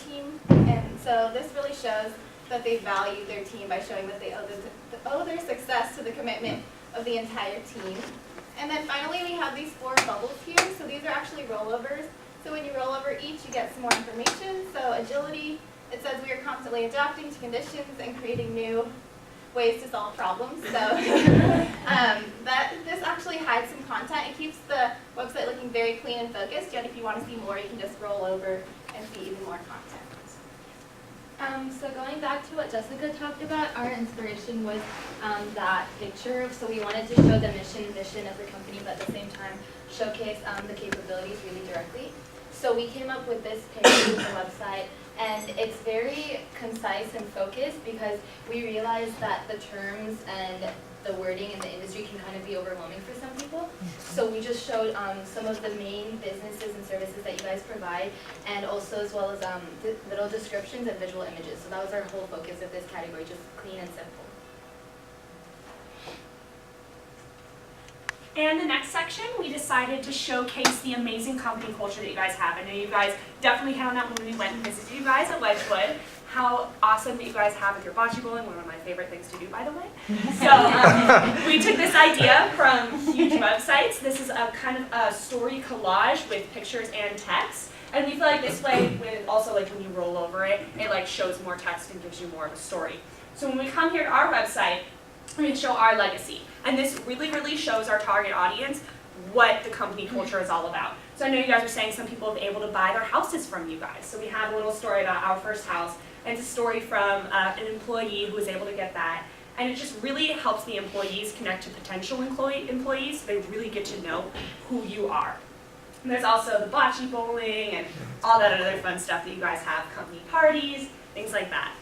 team, and so this really shows that they value their team by showing that they owe their success to the commitment of the entire team. And then finally, we have these 4 bubbles here. So these are actually rollovers. So when you roll over each, you get some more information. So agility, it says we are constantly adapting to conditions and creating new ways to solve problems. So this actually hides some content. It keeps the website looking very clean and focused, yet if you want to see more, you can just roll over and see even more content. So going back to what Jessica talked about, our inspiration was that picture. So we wanted to show the mission, vision of the company, but at the same time showcase the capabilities really directly. So we came up with this page of the website, and it's very concise and focused because we realized that the terms and the wording in the industry can kind of be overwhelming for some people. So we just showed some of the main businesses and services that you guys provide, and also as well as little descriptions and visual images. So that was our whole focus of this category, just clean and simple. And the next section, we decided to showcase the amazing company culture that you guys have. I know you guys definitely hit on that when we went and visited you guys at Wedgwood. How awesome that you guys have with your bocce bowling, one of my favorite things to do, by the way. So we took this idea from huge websites. This is a kind of a story collage with pictures and text. And we feel like this way, also like when you roll over it, it like shows more text and gives you more of a story. So when we come here to our website, we can show our legacy. And this really, really shows our target audience what the company culture is all about. So I know you guys are saying some people have been able to buy their houses from you guys. So we have a little story about our first house. And it's a story from an employee who was able to get that. And it just really helps the employees connect to potential employees so they really get to know who you are. And there's also the bocce bowling and all that other fun stuff that you guys have, company parties, things like that.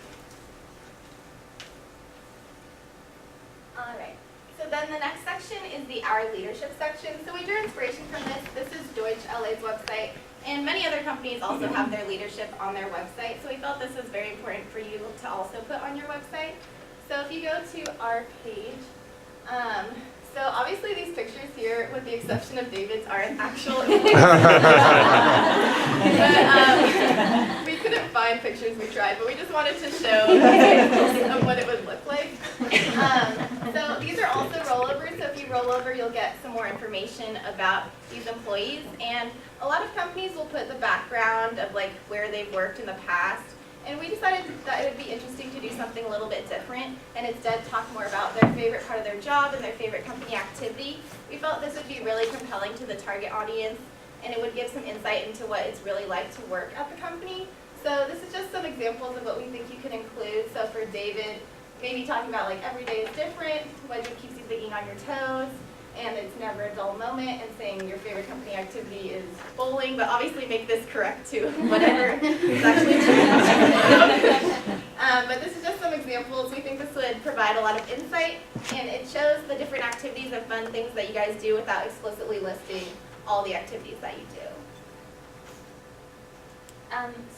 All right. So then the next section is the Our Leadership section. So we drew inspiration from this. This is Deutsch LA's website, and many other companies also have their leadership on their website. So we felt this was very important for you to also put on your website. So if you go to our page, so obviously these pictures here, with the exception of David's, aren't actual. But we couldn't find pictures, we tried, but we just wanted to show examples of what it would look like. So these are also rollovers, so if you roll over, you'll get some more information about these employees. And a lot of companies will put the background of like where they've worked in the past. And we decided that it would be interesting to do something a little bit different and instead talk more about their favorite part of their job and their favorite company activity. We felt this would be really compelling to the target audience, and it would give some insight into what it's really like to work at the company. So this is just some examples of what we think you could include. So for David, maybe talking about like every day is different, what keeps you thinking on your toes, and it's never a dull moment, and saying your favorite company activity is bowling, but obviously make this correct to whatever is actually true. But this is just some examples. We think this would provide a lot of insight, and it shows the different activities and fun things that you guys do without explicitly listing all the activities that you do.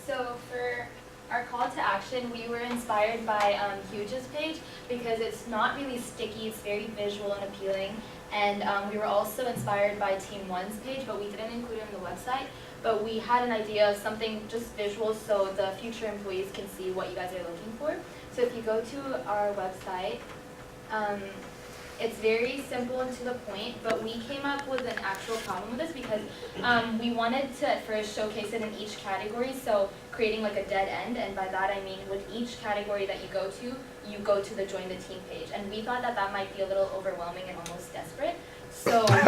So for our call to action, we were inspired by Huge's page because it's not really sticky, it's very visual and appealing. And we were also inspired by Team One's page, but we didn't include it on the website. But we had an idea of something just visual so the future employees can see what you guys are looking for. So if you go to our website, it's very simple and to the point, but we came up with an actual problem with this because we wanted to at first showcase it in each category, so creating like a dead end, and by that I mean with each category that you go to the Join the Team page, and we thought that that might be a little overwhelming and almost desperate, so we did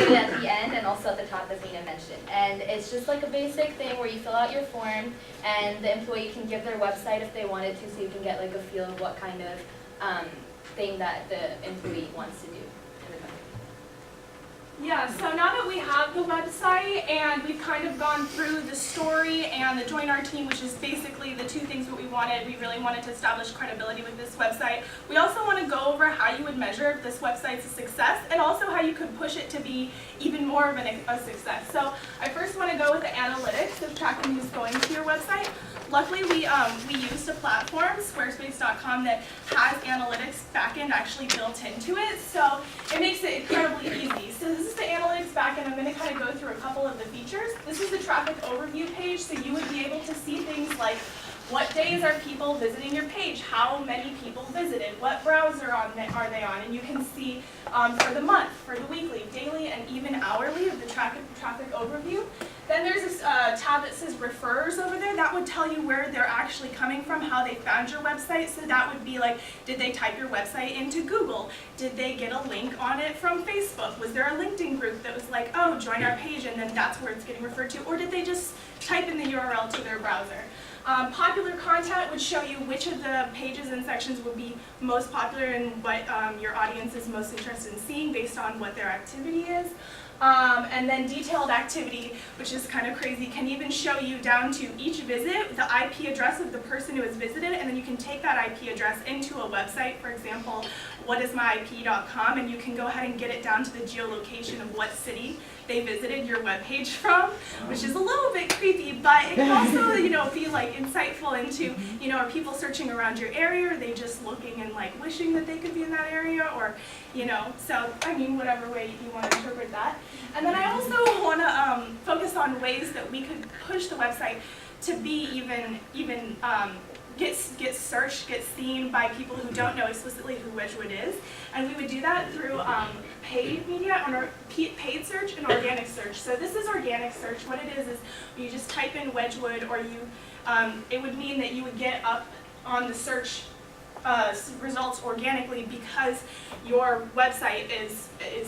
it at the end and also at the top, as Nina mentioned. And it's just like a basic thing where you fill out your form, and the employee can give their website if they wanted to, so you can get like a feel of what kind of thing that the employee wants to do in the company. Yeah, so now that we have the website and we've kind of gone through the story and the Join Our Team, which is basically the two things that we really wanted to establish credibility with this website. We also want to go over how you would measure if this website's a success, and also how you could push it to be even more of a success. So I first want to go with the analytics of tracking who's going to your website. Luckily, we used a platform, Squarespace.com, that has analytics backend actually built into it, so it makes it incredibly easy. So this is is the analytics backend. I'm going to kind of go through a couple of the features. This is the traffic overview page, so you would be able to see things like what days are people visiting your page, how many people visited, what browser are they on, and you can see for the month, for the weekly, daily, and even hourly of the traffic overview. Then there's this tab that says refers over there. That would tell you where they're actually coming from, how they found your website. So that would be like, did they type your website into Google? Did they get a link on it from Facebook? Was there a LinkedIn group that was like, oh, join our page, and then that's where it's getting referred to? Or did they just type in the URL to their browser? Popular content would show you which of the pages and sections would be most popular and what your audience is most interested in seeing based on what their activity is. And then detailed activity, which is kind of crazy, can even show you down to each visit, the IP address of the person who has visited, and then you can take that IP address into a website, for example, whatismyip.com, and you can go ahead and get it down to the geolocation of what city they visited your webpage from, which is a little bit creepy, but it can also, be like insightful into, are people searching around your area, or are they just looking and like wishing that they could be in that area, or, so, I mean, whatever way you want to interpret that. And then I also want to focus on ways that we could push the website to be even get searched, get seen by people who don't know explicitly who Wedgwood is. And we would do that through paid media, or paid search and organic search. So this is organic search. What it is you just type in Wedgwood, or it would mean that you would get up on the search results organically because your website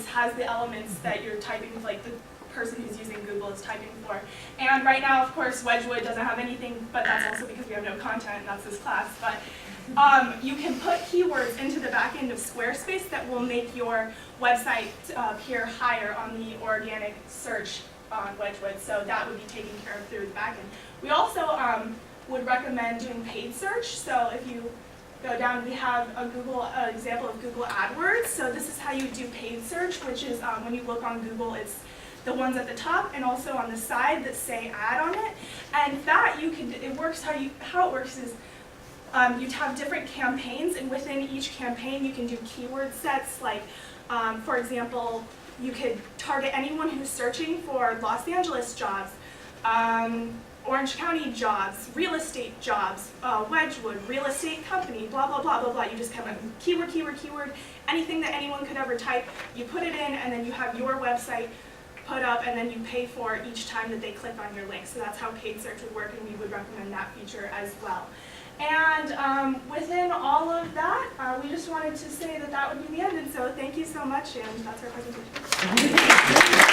has the elements that you're typing, like the person who's using Google is typing for. And right now, of course, Wedgwood doesn't have anything, but that's also because we have no content, and that's this class. But you can put keywords into the back end of Squarespace that will make your website appear higher on the organic search on Wedgwood. So that would be taken care of through the back end. We also would recommend doing paid search. So if you go down, we have a example of Google AdWords. So this is how you do paid search, which is when you look on Google, it's the ones at the top and also on the side that say ad on it. And that how it works is you have different campaigns, and within each campaign you can do keyword sets. Like, for example, you could target anyone who's searching for Los Angeles jobs, Orange County jobs, real estate jobs, Wedgwood, real estate company, blah, blah, blah, blah, blah. You just come up with keyword, keyword, keyword, anything that anyone could ever type, you put it in, and then you have your website put up, and then you pay for each time that they click on your link. So that's how paid search would work, and we would recommend that feature as well. And within all of that, we just wanted to say that would be the end. And so thank you so much, and that's our presentation.